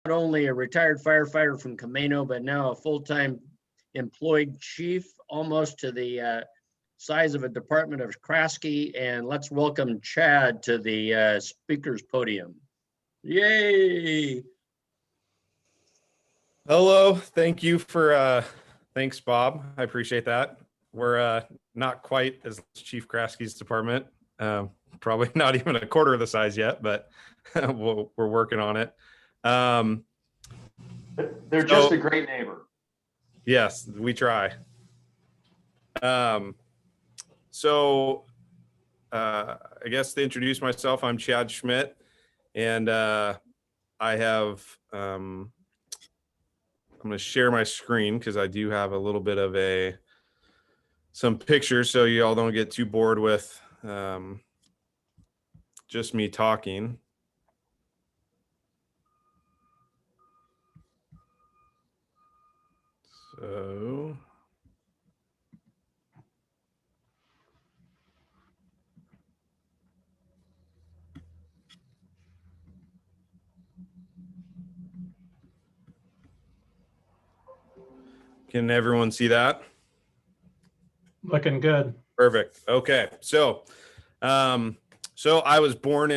only a retired firefighter from Camino, but now a full-time employed chief, almost to the size of a department of Krasky. And let's welcome Chad to the speaker's podium. Yay! Hello, thank you for, thanks, Bob. I appreciate that. We're not quite as Chief Krasky's department, probably not even a quarter of the size yet, but we're working on it. They're just a great neighbor. Yes, we try. I guess to introduce myself, I'm Chad Schmidt, and I have, I'm going to share my screen because I do have a little bit of some pictures so you all don't get too bored with just me talking. So can everyone see that? Looking good. Perfect. Okay. So I was born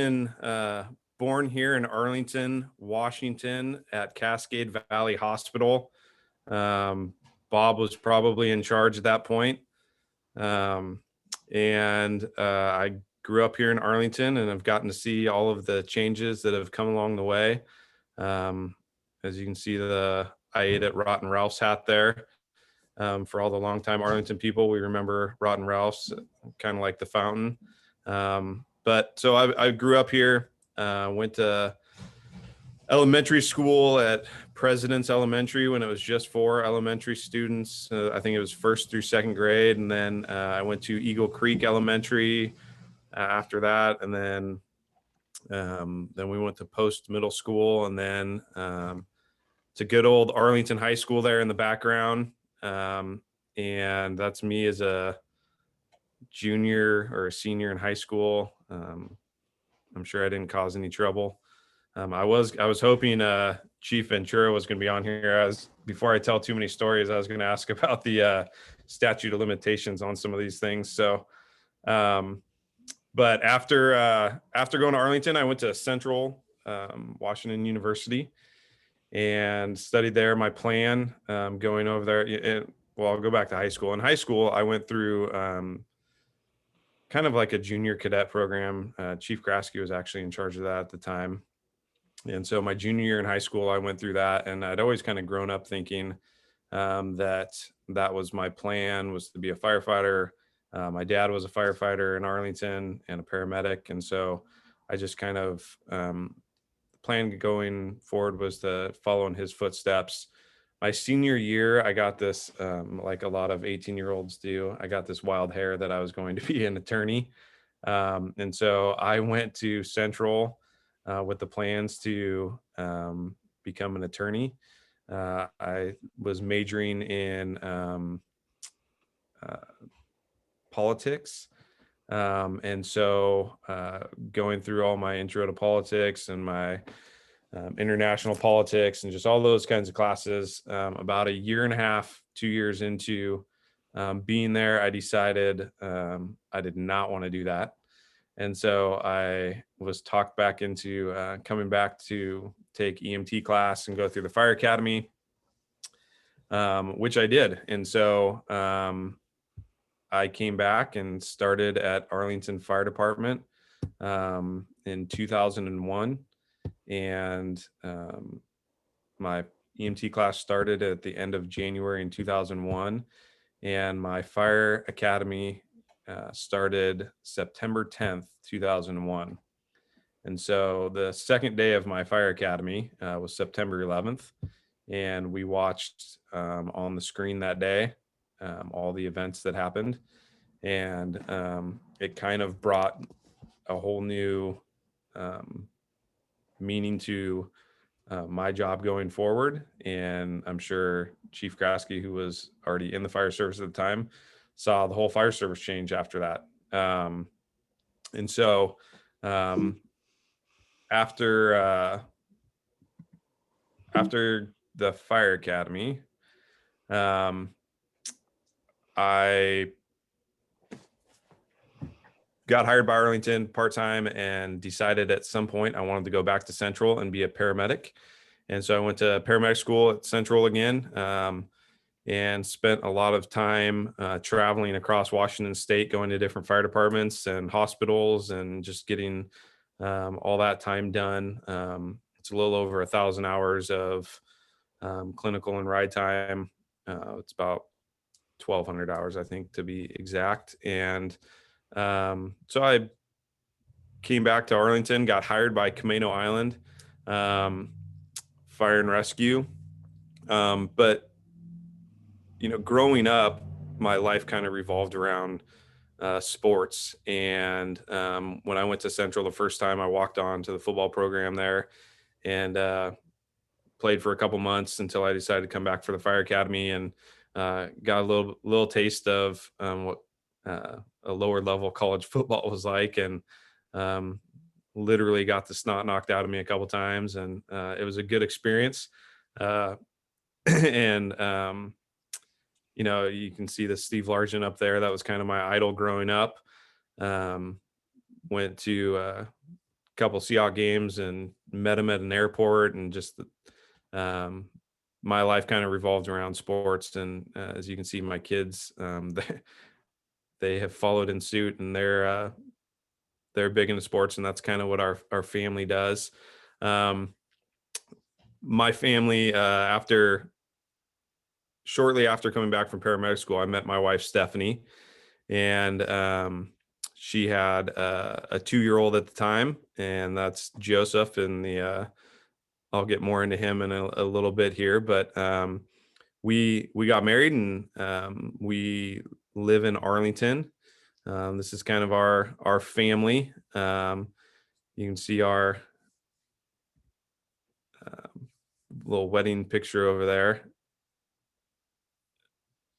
here in Arlington, Washington at Cascade Valley Hospital. Bob was probably in charge at that point. I grew up here in Arlington and I've gotten to see all of the changes that have come along the way. As you can see, I ate at Rotten Ralph's hat there. For all the longtime Arlington people, we remember Rotten Ralph's, kind of like the fountain. So I grew up here, went to elementary school at President's Elementary when it was just for elementary students. I think it was 1st through 2nd grade. And then I went to Eagle Creek Elementary after that. And then we went to Post Middle School, and then to good old Arlington High School there in the background. And that's me as a junior or a senior in high school. I'm sure I didn't cause any trouble. I was hoping Chief Ventura was going to be on here. Before I tell too many stories, I was going to ask about the statute of limitations on some of these things. So, but after going to Arlington, I went to Central Washington University and studied there. My plan going over there, I'll go back to high school. In high school, I went through kind of like a junior cadet program. Chief Krasky was actually in charge of that at the time. And so my junior year in high school, I went through that, and I'd always kind of grown up thinking that was my plan, was to be a firefighter. My dad was a firefighter in Arlington and a paramedic. And so I just kind of, plan going forward was to follow in his footsteps. My senior year, I got this, like a lot of 18-year-olds do, I got this wild hair that I was going to be an attorney. And so I went to Central with the plans to become an attorney. I was majoring in politics. And so going through all my intro to politics and my international politics and just all those kinds of classes, about 1.5 years, 2 years into being there, I decided I did not want to do that. And so I was talked back into coming back to take EMT class and go through the fire academy, which I did. And so I came back and started at Arlington Fire Department in 2001. And my EMT class started at the end of January in 2001. And my fire academy started September 10th, 2001. And so the second day of my fire academy was September 11th. And we watched on the screen that day all the events that happened. And it kind of brought a whole new meaning to my job going forward. And I'm sure Chief Krasky, who was already in the fire service at the time, saw the whole fire service change after that. And so after after the fire academy, I got hired by Arlington part-time and decided at some point I wanted to go back to Central and be a paramedic. And so I went to paramedic school at Central again, and spent a lot of time traveling across Washington State, going to different fire departments and hospitals and just getting all that time done. It's a little over 1,000 hours of clinical and ride time. It's about 1,200 hours, I think, to be exact. And so I came back to Arlington, got hired by Camino Island Fire and Rescue. But, growing up, my life kind of revolved around sports. And when I went to Central the first time, I walked on to the football program there and played for a couple months until I decided to come back for the fire academy, and got a little taste of what a lower level college football was like, and literally got the snot knocked out of me a couple times, and it was a good experience. And you can see the Steve Largent up there. That was kind of my idol growing up. Went to a couple Seahawks games and met him at an airport, and just my life kind of revolved around sports. And as you can see, my kids, they have followed in suit, and they're big into sports, and that's kind of what our family does. My family, shortly after coming back from paramedic school, I met my wife, Stephanie, and she had a 2-year-old at the time, and that's Joseph. And I'll get more into him in a little bit here, but we got married, and we live in Arlington. This is kind of our family. You can see our little wedding picture over there.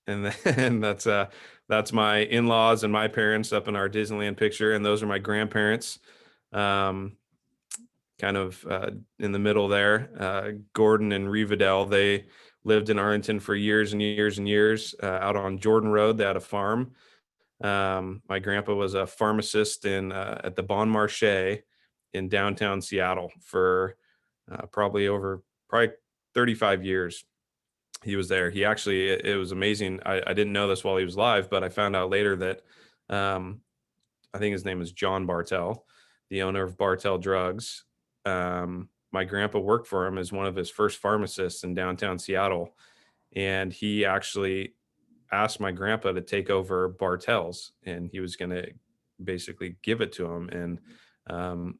And then that's my in-laws and my parents up in our Disneyland picture. And those are my grandparents, kind of in the middle there, Gordon and Rivadell. They lived in Arlington for years and years and years, out on Jordan Road. They had a farm. My grandpa was a pharmacist at the Bon Marché in downtown Seattle for probably 35 years. He was there. It was amazing. I didn't know this while he was live, but I found out later that I think his name is John Bartell, the owner of Bartell Drugs. My grandpa worked for him as one of his first pharmacists in downtown Seattle. And he actually asked my grandpa to take over Bartell's, and he was going to basically give it to him. And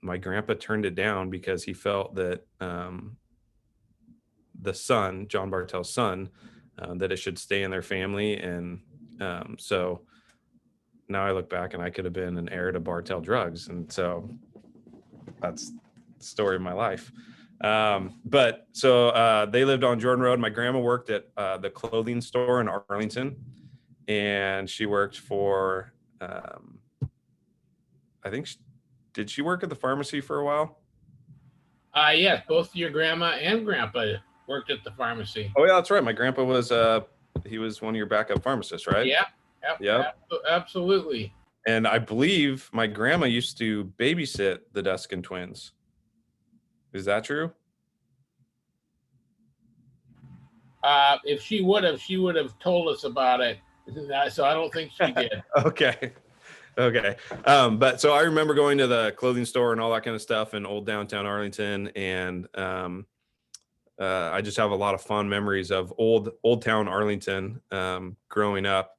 my grandpa turned it down because he felt that the son, John Bartell's son, that it should stay in their family. And so now I look back and I could have been an heir to Bartell Drugs. And so that's the story of my life. But so they lived on Jordan Road. My grandma worked at the clothing store in Arlington, and she worked for, did she work at the pharmacy for a while? Yes, both your grandma and grandpa worked at the pharmacy. Oh yeah, that's right. My grandpa was he was one of your backup pharmacists, right? Yeah. Yep. Absolutely. And I believe my grandma used to babysit the Duskin twins. Is that true? If she would have told us about it. So I don't think she did. Okay. But so I remember going to the clothing store and all that kind of stuff in old downtown Arlington. And I just have a lot of fond memories of old town Arlington growing up.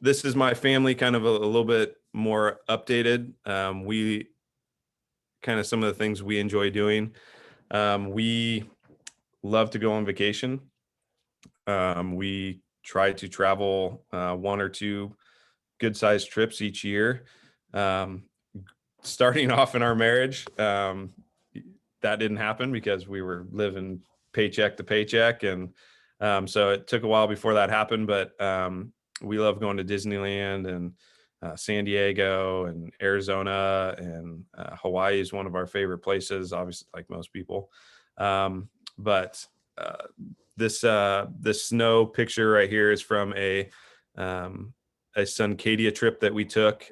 This is my family, kind of a little bit more updated. We kind of some of the things we enjoy doing. We love to go on vacation. We try to travel 1 or 2 good sized trips each year. Starting off in our marriage, that didn't happen because we were living paycheck to paycheck. And so it took a while before that happened, but we love going to Disneyland and San Diego and Arizona, and Hawaii is one of our favorite places, obviously, like most people. But this snow picture right here is from a Suncadia trip that we took.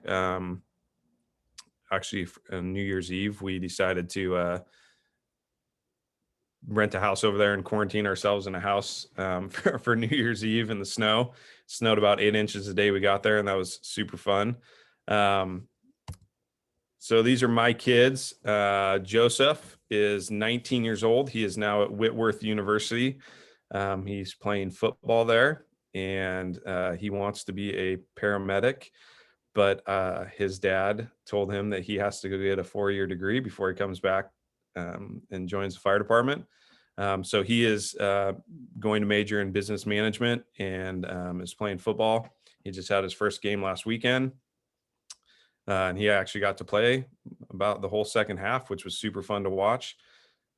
Actually, on New Year's Eve, we decided to rent a house over there and quarantine ourselves in a house for New Year's Eve in the snow. It snowed about 8 inches the day we got there, and that was super fun. So these are my kids. Joseph is 19 years old. He is now at Whitworth University. He's playing football there, and he wants to be a paramedic. But his dad told him that he has to go get a 4-year degree before he comes back and joins the fire department. So he is going to major in business management and is playing football. He just had his first game last weekend. And he actually got to play about the whole second half, which was super fun to watch.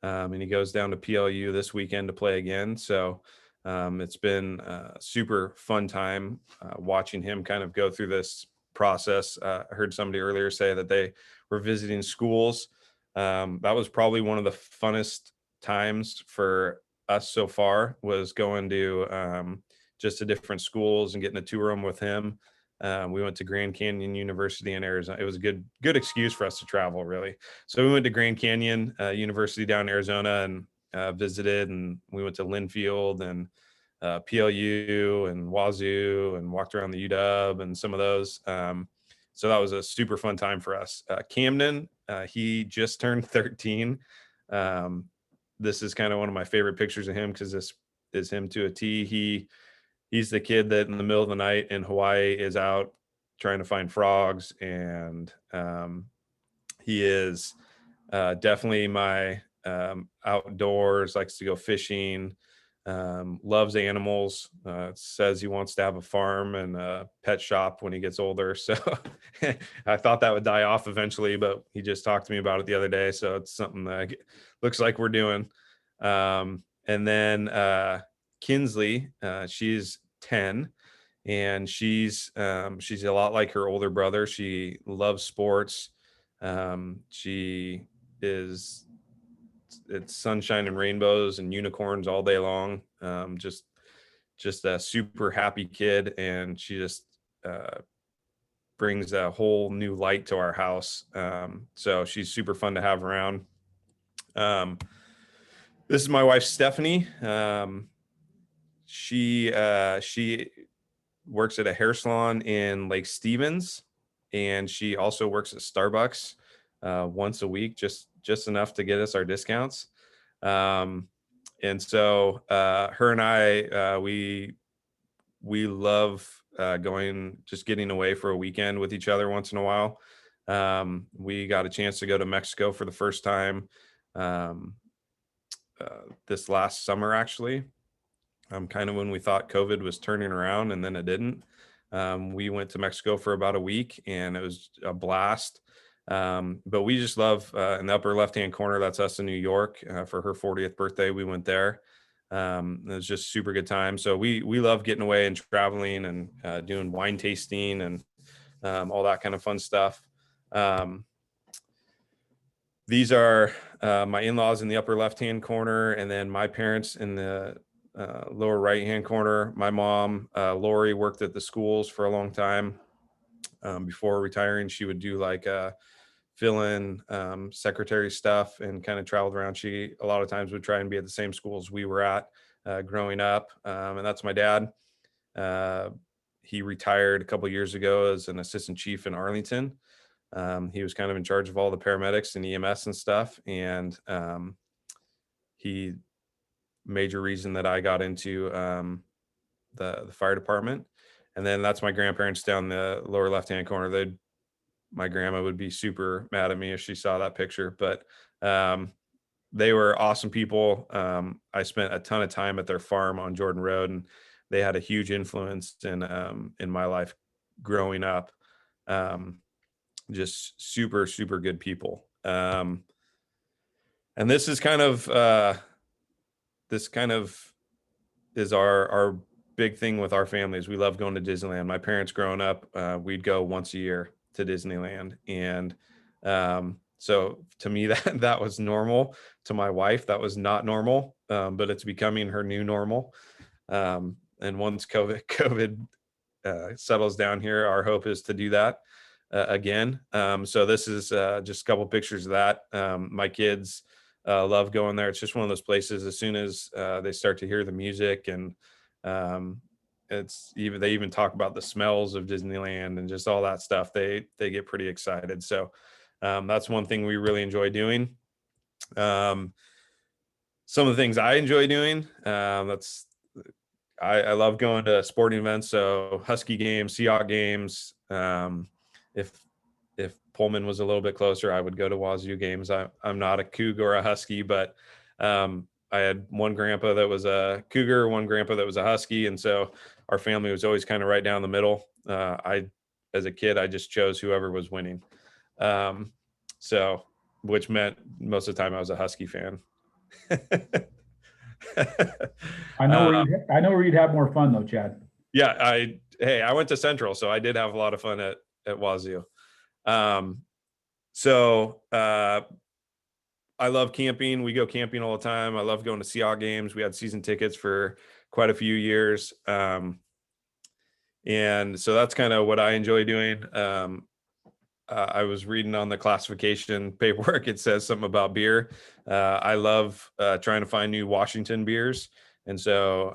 And he goes down to PLU this weekend to play again. So it's been a super fun time watching him kind of go through this process. I heard somebody earlier say that they were visiting schools. That was probably one of the funnest times for us so far, was going to just to different schools and getting a tour them with him. We went to Grand Canyon University in Arizona. It was a good excuse for us to travel, really. So we went to Grand Canyon University down in Arizona and visited, and we went to Linfield and PLU and Wazoo and walked around the UW and some of those. So that was a super fun time for us. Camden, he just turned 13. This is kind of one of my favorite pictures of him because this is him to a T. He's the kid that in the middle of the night in Hawaii is out trying to find frogs. And he is definitely my outdoors, likes to go fishing, loves animals, says he wants to have a farm and a pet shop when he gets older. So I thought that would die off eventually, but he just talked to me about it the other day. So it's something that looks like we're doing. And then Kinsley, she's 10, and she's a lot like her older brother. She loves sports. It's sunshine and rainbows and unicorns all day long. Just a super happy kid, and she just brings a whole new light to our house. So she's super fun to have around. This is my wife, Stephanie. She works at a hair salon in Lake Stevens, and she also works at Starbucks once a week, just enough to get us our discounts. And so her and I, we love getting away for a weekend with each other once in a while. We got a chance to go to Mexico for the first time this last summer, actually. Kind of when we thought COVID was turning around, and then it didn't. We went to Mexico for about a week, and it was a blast. But we just love in the upper left-hand corner, that's us in New York for her 40th birthday. We went there. It was just super good time. So we love getting away and traveling and doing wine tasting and all that kind of fun stuff. These are my in-laws in the upper left-hand corner, and then my parents in the lower right-hand corner. My mom, Lori, worked at the schools for a long time. Before retiring, she would do like fill in secretary stuff and kind of traveled around. She a lot of times would try and be at the same schools we were at growing up. And that's my dad. He retired a couple of years ago as an assistant chief in Arlington. He was kind of in charge of all the paramedics and EMS and stuff. And he major reason that I got into the fire department. And then that's my grandparents down the lower left-hand corner. My grandma would be super mad at me if she saw that picture, but they were awesome people. I spent a ton of time at their farm on Jordan Road, and they had a huge influence in my life growing up. Just super, super good people. And this is kind of is our big thing with our family is we love going to Disneyland. My parents growing up, we'd go once a year to Disneyland. And so to me, that was normal. To my wife, that was not normal, but it's becoming her new normal. And once COVID settles down here, our hope is to do that again. So this is just a couple pictures of that. My kids love going there. It's just one of those places. As soon as they start to hear the music, and they even talk about the smells of Disneyland and just all that stuff, they get pretty excited. So that's one thing we really enjoy doing. Some of the things I enjoy doing, I love going to sporting events. So Husky games, Seahawk games. If Pullman was a little bit closer, I would go to Wazoo games. I'm not a Cougar or a Husky, but I had one grandpa that was a Cougar, one grandpa that was a Husky. And so our family was always kind of right down the middle. As a kid, I just chose whoever was winning. So, which meant most of the time I was a Husky fan. I know where you'd have more fun though, Chad. Yeah, I went to Central, so I did have a lot of fun at Wazoo. So I love camping. We go camping all the time. I love going to Seahawks games. We had season tickets for quite a few years. And so that's kind of what I enjoy doing. I was reading on the classification paperwork. It says something about beer. I love trying to find new Washington beers. And so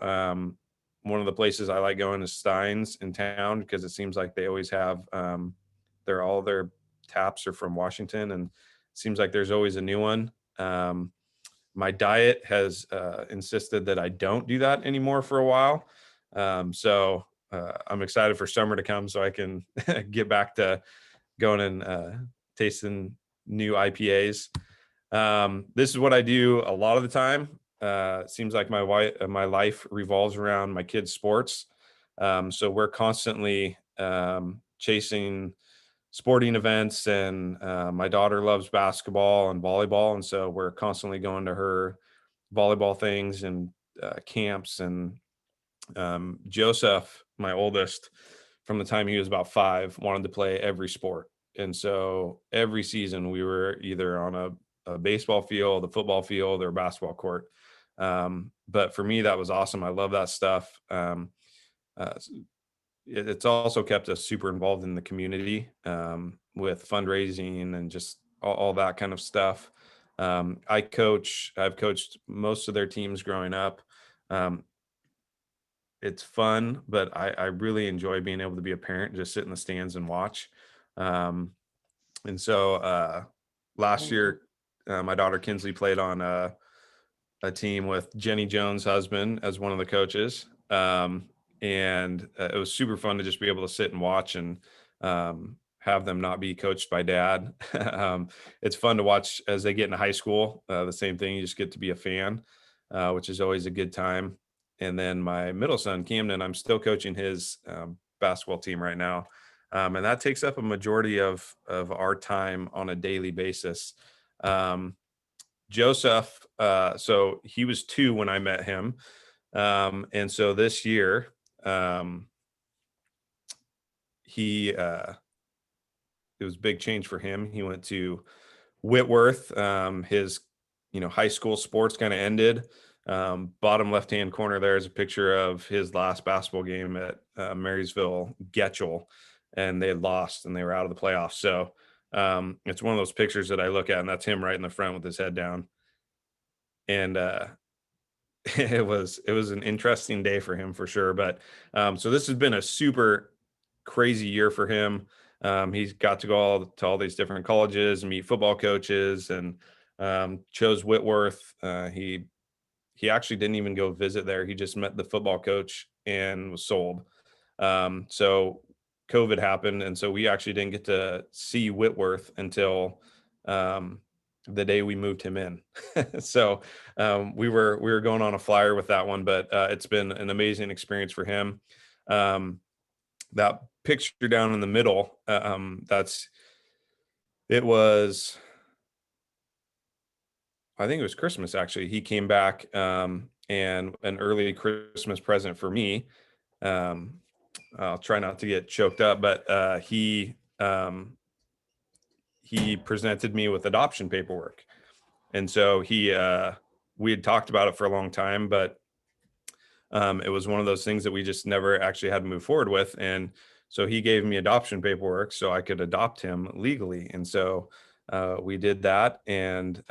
one of the places I like going is Stein's in town, because it seems like they always have all their taps are from Washington, and it seems like there's always a new one. My diet has insisted that I don't do that anymore for a while. So I'm excited for summer to come so I can get back to going and tasting new IPAs. This is what I do a lot of the time. It seems like my life revolves around my kids' sports. So we're constantly chasing sporting events, and my daughter loves basketball and volleyball. And so we're constantly going to her volleyball things and camps. And Joseph, my oldest, from the time he was about 5, wanted to play every sport. And so every season we were either on a baseball field, a football field, or a basketball court. But for me, that was awesome. I love that stuff. It's also kept us super involved in the community with fundraising and just all that kind of stuff. I've coached most of their teams growing up. It's fun, but I really enjoy being able to be a parent and just sit in the stands and watch. And so last year, my daughter Kinsley played on a team with Jenny Jones' husband as one of the coaches. And it was super fun to just be able to sit and watch and have them not be coached by dad. It's fun to watch as they get into high school. The same thing, you just get to be a fan, which is always a good time. And then my middle son, Camden, I'm still coaching his basketball team right now. And that takes up a majority of our time on a daily basis. Joseph, so he was 2 when I met him. And so this year, it was a big change for him. He went to Whitworth. His, high school sports kind of ended. Bottom left-hand corner there is a picture of his last basketball game at Marysville Getchell, and they had lost and they were out of the playoffs. So it's one of those pictures that I look at, and that's him right in the front with his head down. And it was an interesting day for him for sure. But so this has been a super crazy year for him. He's got to go to all these different colleges and meet football coaches, and chose Whitworth. He actually didn't even go visit there. He just met the football coach and was sold. So COVID happened, and so we actually didn't get to see Whitworth until the day we moved him in. So we were going on a flyer with that one, but it's been an amazing experience for him. That picture down in the middle, I think it was Christmas, actually. He came back and an early Christmas present for me. I'll try not to get choked up, but he presented me with adoption paperwork. And so we had talked about it for a long time, but it was one of those things that we just never actually had to move forward with. And so he gave me adoption paperwork so I could adopt him legally. And so we did that and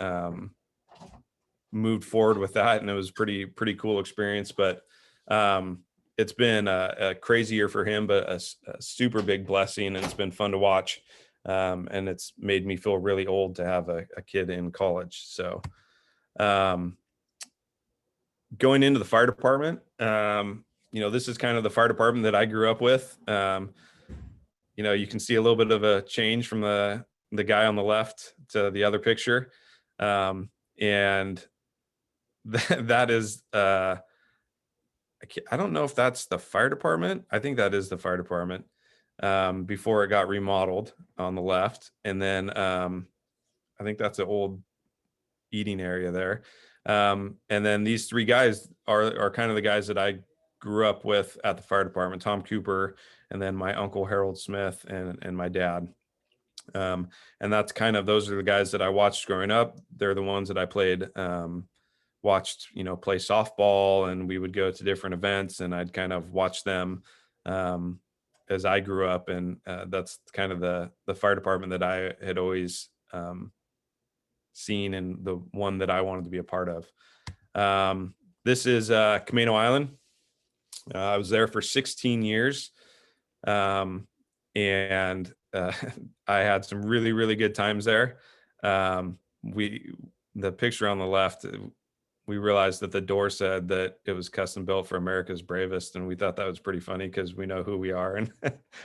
moved forward with that. And it was pretty cool experience. But it's been a crazy year for him, but a super big blessing. And it's been fun to watch. And it's made me feel really old to have a kid in college. So going into the fire department, this is kind of the fire department that I grew up with. You can see a little bit of a change from the guy on the left to the other picture. And that is, I don't know if that's the fire department. I think that is the fire department before it got remodeled on the left. And then I think that's an old eating area there. And then these three guys are kind of the guys that I grew up with at the fire department: Tom Cooper, and then my uncle Harold Smith, and my dad. And that's kind of, those are the guys that I watched growing up. They're the ones that I watched play softball, and we would go to different events, and I'd kind of watch them as I grew up. And that's kind of the fire department that I had always seen, and the one that I wanted to be a part of. This is Camino Island. I was there for 16 years. And I had some really, really good times there. The picture on the left, we realized that the door said that it was custom built for America's bravest. And we thought that was pretty funny because we know who we are and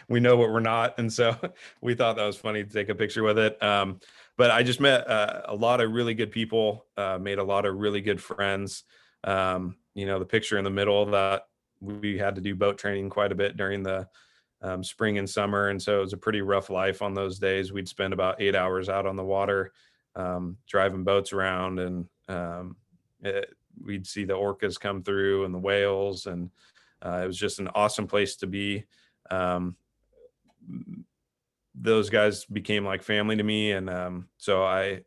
we know what we're not. And so we thought that was funny to take a picture with it. But I just met a lot of really good people, made a lot of really good friends. The picture in the middle, that we had to do boat training quite a bit during the spring and summer. And so it was a pretty rough life on those days. We'd spend about 8 hours out on the water, driving boats around, and we'd see the orcas come through and the whales. And it was just an awesome place to be. Those guys became like family to me. And so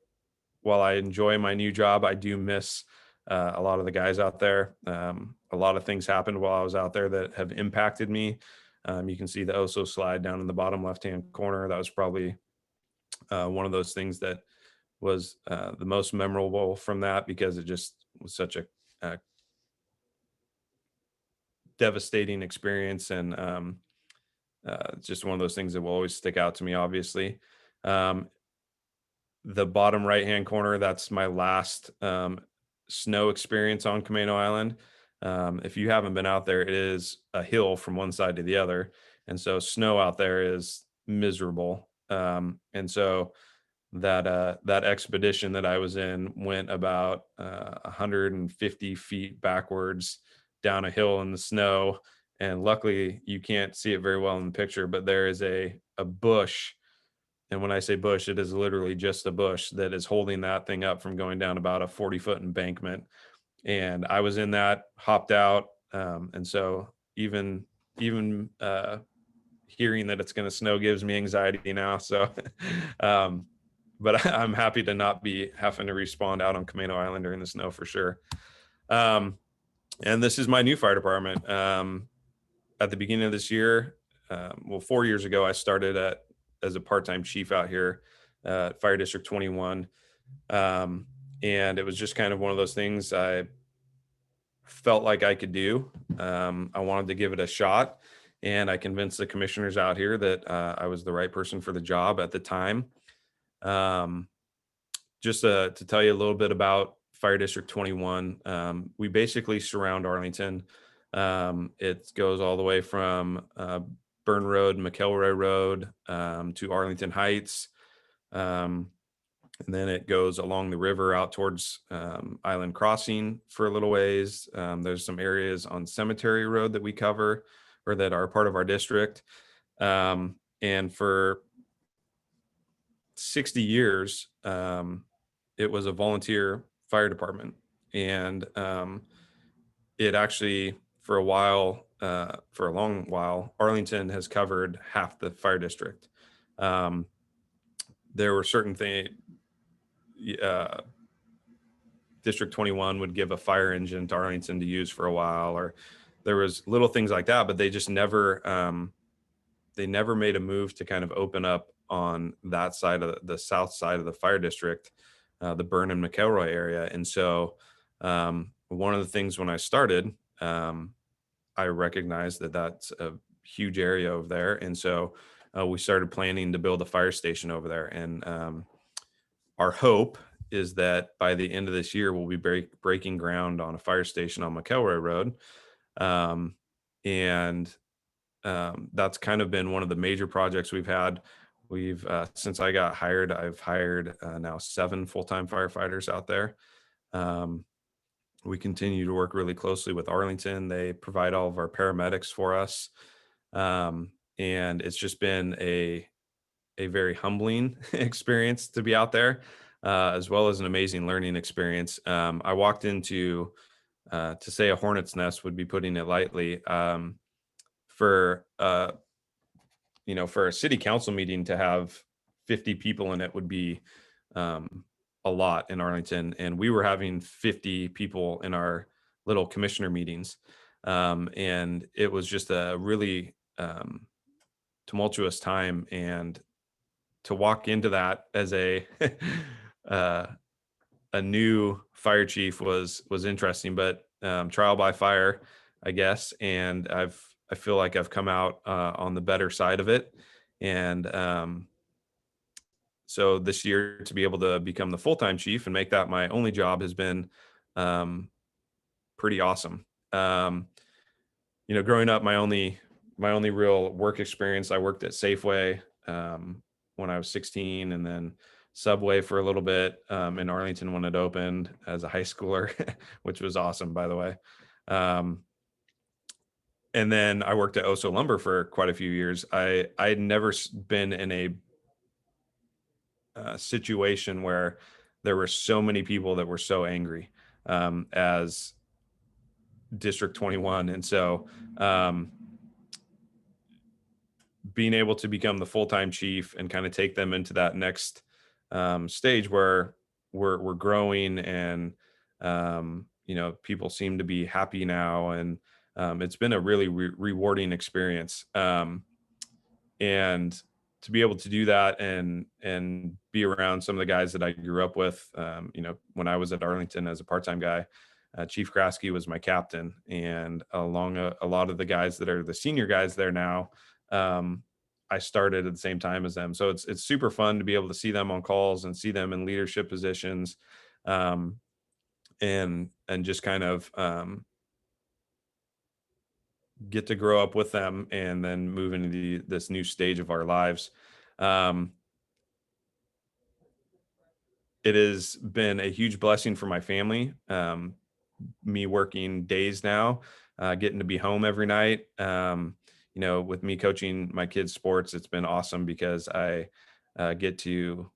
while I enjoy my new job, I do miss a lot of the guys out there. A lot of things happened while I was out there that have impacted me. You can see the Oso slide down in the bottom left-hand corner. That was probably one of those things that was the most memorable from that, because it just was such a devastating experience. And it's just one of those things that will always stick out to me, obviously. The bottom right-hand corner, that's my last snow experience on Camino Island. If you haven't been out there, it is a hill from one side to the other. And so snow out there is miserable. And so that expedition that I was in went about 150 feet backwards down a hill in the snow. And luckily you can't see it very well in the picture, but there is a bush. And when I say bush, it is literally just a bush that is holding that thing up from going down about a 40-foot embankment. And I was in that, hopped out. And so even hearing that it's going to snow gives me anxiety now. So, but I'm happy to not be having to respawn out on Camino Island during the snow for sure. And this is my new fire department. At the beginning of this year, 4 years ago, I started as a part-time chief out here at Fire District 21. And it was just kind of one of those things I felt like I could do. I wanted to give it a shot, and I convinced the commissioners out here that I was the right person for the job at the time. Just to tell you a little bit about Fire District 21, we basically surround Arlington. It goes all the way from Burn Road, McElroy Road to Arlington Heights. And then it goes along the river out towards Island Crossing for a little ways. There's some areas on Cemetery Road that we cover, or that are part of our district. And for 60 years, it was a volunteer fire department. And it actually, for a while, for a long while, Arlington has covered half the fire district. There were certain things, District 21 would give a fire engine to Arlington to use for a while, or there was little things like that, but they just never, they never made a move to kind of open up on that side of the south side of the fire district, the Burnham McElroy area. And so one of the things when I started, I recognized that that's a huge area over there. And so we started planning to build a fire station over there. And our hope is that by the end of this year, we'll be breaking ground on a fire station on McElroy Road. That's kind of been one of the major projects we've had. We've, since I got hired, I've hired now 7 full-time firefighters out there. We continue to work really closely with Arlington. They provide all of our paramedics for us. And it's just been a very humbling experience to be out there, as well as an amazing learning experience. I walked into, to say a hornet's nest would be putting it lightly, for a city council meeting to have 50 people in it would be a lot in Arlington. And we were having 50 people in our little commissioner meetings. And it was just a really tumultuous time. And to walk into that as a new fire chief was interesting, but trial by fire, I guess. And I feel like I've come out on the better side of it. And so this year to be able to become the full-time chief and make that my only job has been pretty awesome. Growing up, my only real work experience, I worked at Safeway when I was 16, and then Subway for a little bit in Arlington when it opened as a high schooler, which was awesome, by the way. And then I worked at Oso Lumber for quite a few years. I had never been in a situation where there were so many people that were so angry as District 21. And so being able to become the full-time chief and kind of take them into that next stage where we're growing and people seem to be happy now, and it's been a really rewarding experience. And to be able to do that and be around some of the guys that I grew up with, when I was at Arlington as a part-time guy, Chief Kraske was my captain, and along a lot of the guys that are the senior guys there now, I started at the same time as them. So it's super fun to be able to see them on calls and see them in leadership positions, and just kind of get to grow up with them and then move into this new stage of our lives. It has been a huge blessing for my family. Me working days now, getting to be home every night. With me coaching my kids' sports, it's been awesome because I don't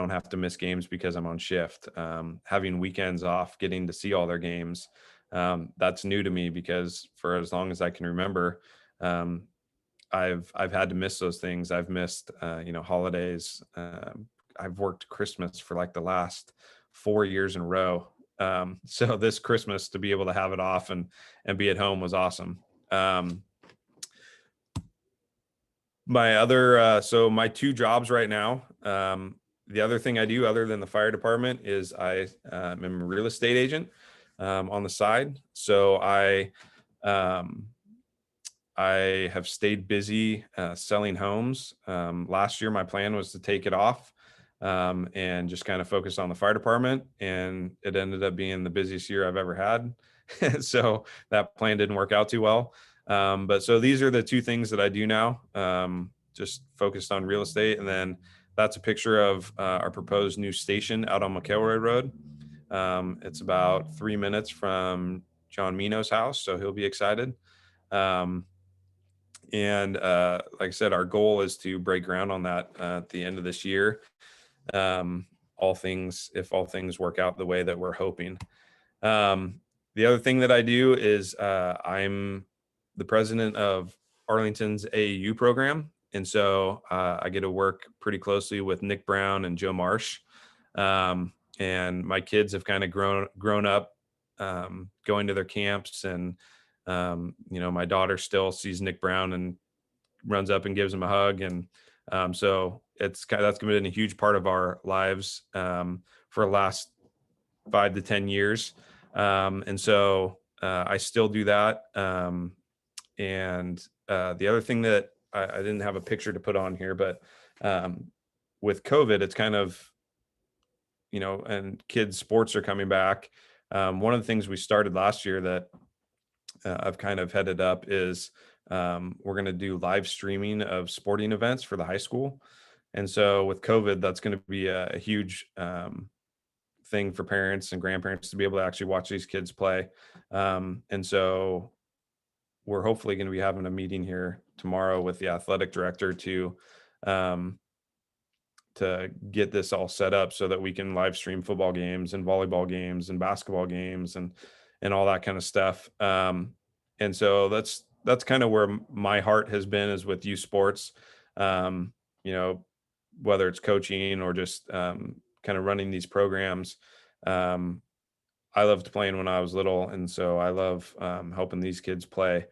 have to miss games because I'm on shift. Having weekends off, getting to see all their games, that's new to me because for as long as I can remember, I've had to miss those things. I've missed, holidays. I've worked Christmas for like the last 4 years in a row. So this Christmas to be able to have it off and be at home was awesome. My 2 jobs right now, the other thing I do other than the fire department is I am a real estate agent on the side. So I have stayed busy selling homes. Last year, my plan was to take it off and just kind of focus on the fire department. And it ended up being the busiest year I've ever had. So that plan didn't work out too well. But so these are the 2 things that I do now, just focused on real estate. And then that's a picture of our proposed new station out on McElroy Road. It's about 3 minutes from John Mino's house, so he'll be excited. And like I said, our goal is to break ground on that at the end of this year. If all things work out the way that we're hoping. the other thing that I do is I'm the president of Arlington's AAU program. And so I get to work pretty closely with Nick Brown and Joe Marsh. And my kids have kind of grown up going to their camps. And, my daughter still sees Nick Brown and runs up and gives him a hug. And so that's been a huge part of our lives for the last 5 to 10 years. And so I still do that. And the other thing that I didn't have a picture to put on here, but with COVID, it's kind of, and kids' sports are coming back. One of the things we started last year that I've kind of headed up is we're going to do live streaming of sporting events for the high school. And so with COVID, that's going to be a huge thing for parents and grandparents to be able to actually watch these kids play. And so we're hopefully going to be having a meeting here tomorrow with the athletic director to get this all set up so that we can live stream football games and volleyball games and basketball games and all that kind of stuff. And so that's kind of where my heart has been, is with youth sports, whether it's coaching or just kind of running these programs. I loved playing when I was little. And so I love helping these kids play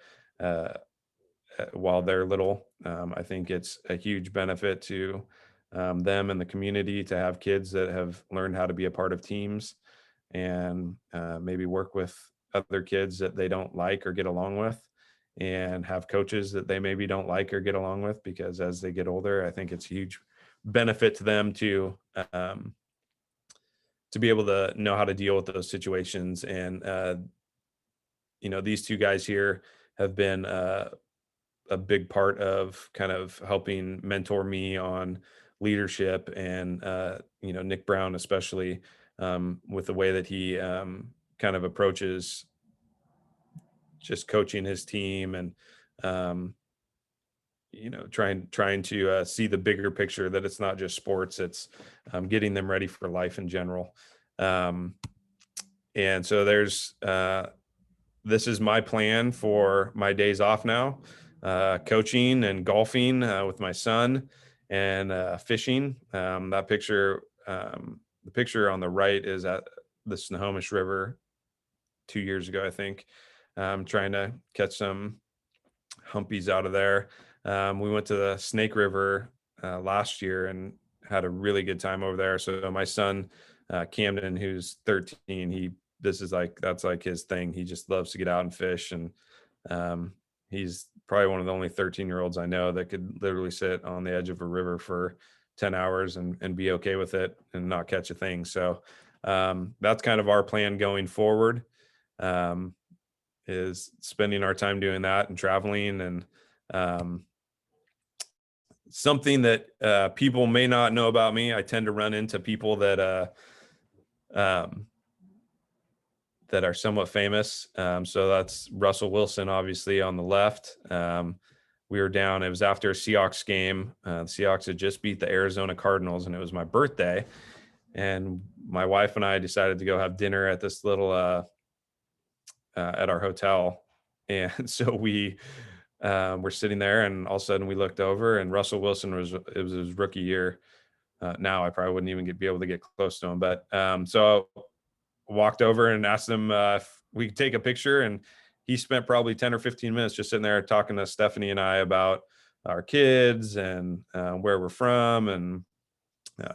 while they're little. I think it's a huge benefit to them and the community to have kids that have learned how to be a part of teams and maybe work with other kids that they don't like or get along with, and have coaches that they maybe don't like or get along with, because as they get older, I think it's a huge benefit to them to be able to know how to deal with those situations. And, these two guys here have been a big part of kind of helping mentor me on leadership, and, Nick Brown, especially with the way that he kind of approaches just coaching his team, and, trying to see the bigger picture, that it's not just sports, it's getting them ready for life in general. And so this is my plan for my days off now, coaching and golfing with my son, and fishing. The picture on the right is at the Snohomish River 2 years ago, I think. Trying to catch some humpies out of there. We went to the Snake River last year and had a really good time over there. So my son, Camden, who's 13, that's like his thing. He just loves to get out and fish. And he's probably one of the only 13-year-olds I know that could literally sit on the edge of a river for 10 hours and be okay with it and not catch a thing. So that's kind of our plan going forward, is spending our time doing that and traveling. And something that people may not know about me, I tend to run into people that are somewhat famous. So that's Russell Wilson, obviously, on the left. We were down, it was after a Seahawks game. The Seahawks had just beat the Arizona Cardinals, and it was my birthday. And my wife and I decided to go have dinner at this little, at our hotel. And so we were sitting there, and all of a sudden we looked over, and Russell Wilson it was his rookie year. Now I probably wouldn't even be able to get close to him. But so I walked over and asked him if we could take a picture, and he spent probably 10 or 15 minutes just sitting there talking to Stephanie and I about our kids and where we're from, and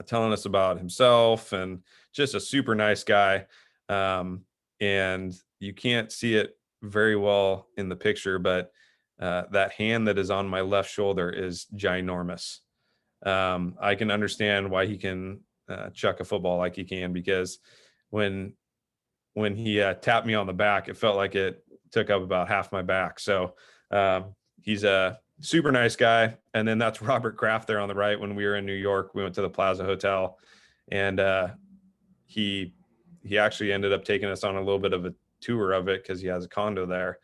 telling us about himself, and just a super nice guy. And you can't see it very well in the picture, but that hand that is on my left shoulder is ginormous. I can understand why he can chuck a football like he can, because when he tapped me on the back, it felt like it took up about half my back. So he's a super nice guy. And then that's Robert Kraft there on the right. When we were in New York, we went to the Plaza Hotel, and he actually ended up taking us on a little bit of a tour of it, because he has a condo there.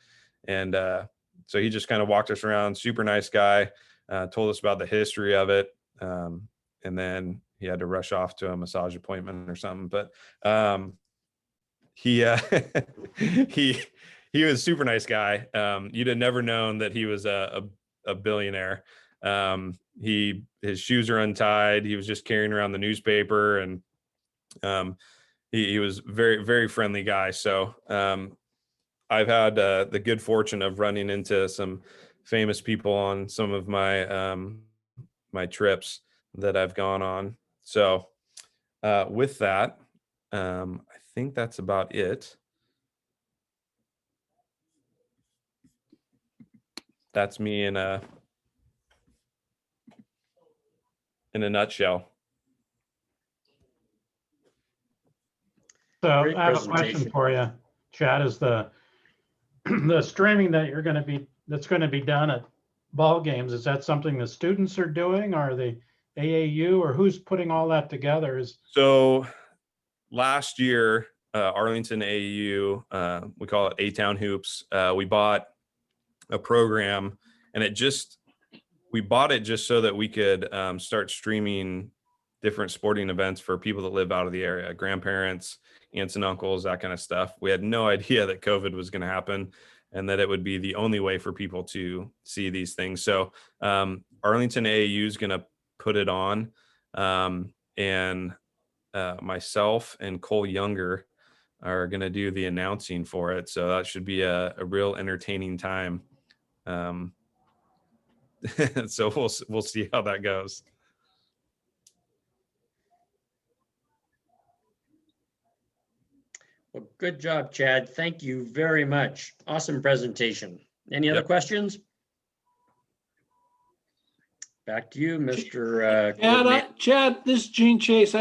And so he just kind of walked us around. Super nice guy, told us about the history of it. And then he had to rush off to a massage appointment or something. But he he was a super nice guy. You'd have never known that he was a billionaire. His shoes are untied. He was just carrying around the newspaper, and he was very, very friendly guy. So I've had the good fortune of running into some famous people on some of my my trips that I've gone on. So with that, I think that's about it. That's me in a nutshell. So Great I have a question presentation. for you, Chad. Is the the streaming that that's going to be done at ball games, is that something the students are doing, or the AAU, or who's putting all that together? So last year, Arlington AAU, we call it A-Town Hoops. We bought a program, and we bought it just so that we could start streaming different sporting events for people that live out of the area, grandparents, aunts and uncles, that kind of stuff. We had no idea that COVID was going to happen and that it would be the only way for people to see these things. So Arlington AAU is going to put it on, and myself and Cole Younger are going to do the announcing for it. So that should be a real entertaining time. So we'll see how that goes. Well, good job, Chad. Thank you very much. Awesome presentation. Any other Yep. questions? Back to you, Mr. Coordinator. Chad, this is Gene Chase.